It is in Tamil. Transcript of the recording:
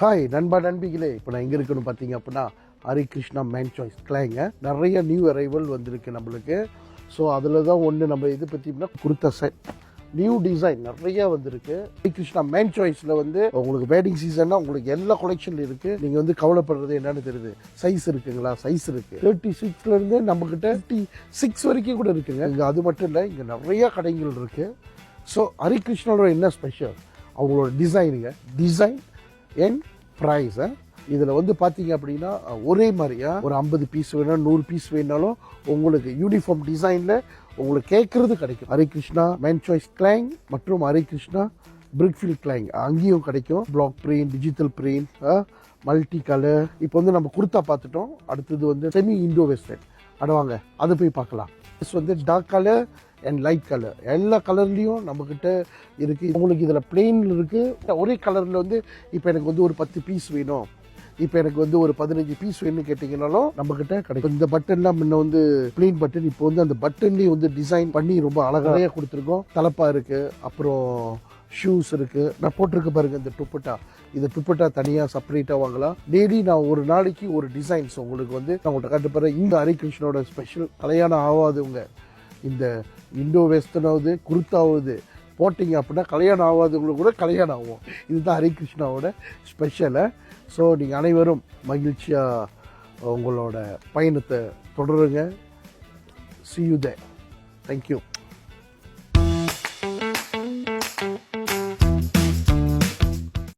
ஹாய் நண்பா நண்பிகளே, இப்போ நான் எங்கே இருக்குன்னு பார்த்தீங்க அப்படின்னா ஹரி கிருஷ்ணா மேன் சாய்ஸ் கிளைங்க. நிறைய நியூ அரைவல் வந்திருக்கு நம்மளுக்கு. ஸோ அதில் தான் ஒன்று நம்ம இது பற்றினா குர்தா செட் நியூ டிசைன் நிறைய வந்திருக்கு. ஹரி கிருஷ்ணா மேன் சாய்ஸில் வந்து உங்களுக்கு வெட்டிங் சீசன்னா உங்களுக்கு எல்லா கலெக்ஷன் இருக்குது. நீங்கள் வந்து கவலைப்படுறது என்னன்னு தெரியுது. சைஸ் இருக்குங்களா? சைஸ் இருக்குது. 36லேருந்து நம்மக்கிட்ட 56 வரைக்கும் கூட இருக்குங்க. இங்கே அது மட்டும் இல்லை, இங்கே நிறைய கடைகள் இருக்குது. ஸோ ஹரி கிருஷ்ணாவோட என்ன ஸ்பெஷல்? அவங்களோட டிசைன் அண்ட் ப்ரைஸ். இதில் வந்து பார்த்தீங்க அப்படின்னா ஒரே மாதிரியா ஒரு 50 பீஸ் வேணும், 100 பீஸ் வேணாலும் உங்களுக்கு யூனிஃபார்ம் டிசைனில் உங்களுக்கு கேட்குறது கிடைக்கும். ஹரி கிருஷ்ணா மேன் சாய்ஸ் கிளைங் மற்றும் ஹரி கிருஷ்ணா பிரிக்ஃபீல்ட் கிளைங் அங்கேயும் கிடைக்கும். Black print, digital print, multi colour. இப்போ வந்து நம்ம குர்தா பார்த்துட்டோம். அடுத்தது வந்து செமி இண்டோ வெஸ்டர்ன். அடுவாங்க அதை போய் பார்க்கலாம். வந்து dark colour and light colour எல்லா கலர்லேயும் நம்மக்கிட்ட இருக்குது. உங்களுக்கு இதில் பிளெயினில் இருக்குது. ஒரே கலரில் வந்து இப்போ எனக்கு வந்து ஒரு 10 பீஸ் வேணும், இப்போ எனக்கு வந்து ஒரு 15 பீஸ் வேணும்னு கேட்டிங்கனாலும் நம்மக்கிட்ட கிடைக்கும். இந்த பட்டன்லாம் முன்ன வந்து பிளெயின் பட்டன், இப்போ வந்து அந்த பட்டன்லேயும் வந்து டிசைன் பண்ணி ரொம்ப அழகாக கொடுத்துருக்கோம். தலப்பா இருக்குது, அப்புறம் ஷூஸ் இருக்குது. நான் போட்டிருக்க பாருங்கள் இந்த துப்பட்டா. இந்த துப்பட்டா தனியாக செப்பரேட்டாக வாங்கலாம். டெய்லி நான் ஒரு நாளைக்கு ஒரு டிசைன்ஸ் உங்களுக்கு வந்து நான் உங்கள்கிட்ட காட்டுப்பறேன். இந்த ஹரி கிருஷ்ணனோட ஸ்பெஷல் கல்யாணம் ஆகாதவங்க இந்த இண்டோ வெஸ்டர்னாவது குர்தாவது போட்டிங்க அப்படின்னா கல்யாணம் ஆகாதவங்களுக்கு கூட கல்யாணம் ஆகும். இதுதான் ஹரி கிருஷ்ணாவோட ஸ்பெஷலை. ஸோ நீங்கள் அனைவரும் மகிழ்ச்சியாக உங்களோட பயணத்தை தொடருங்க. See you there. Thank you.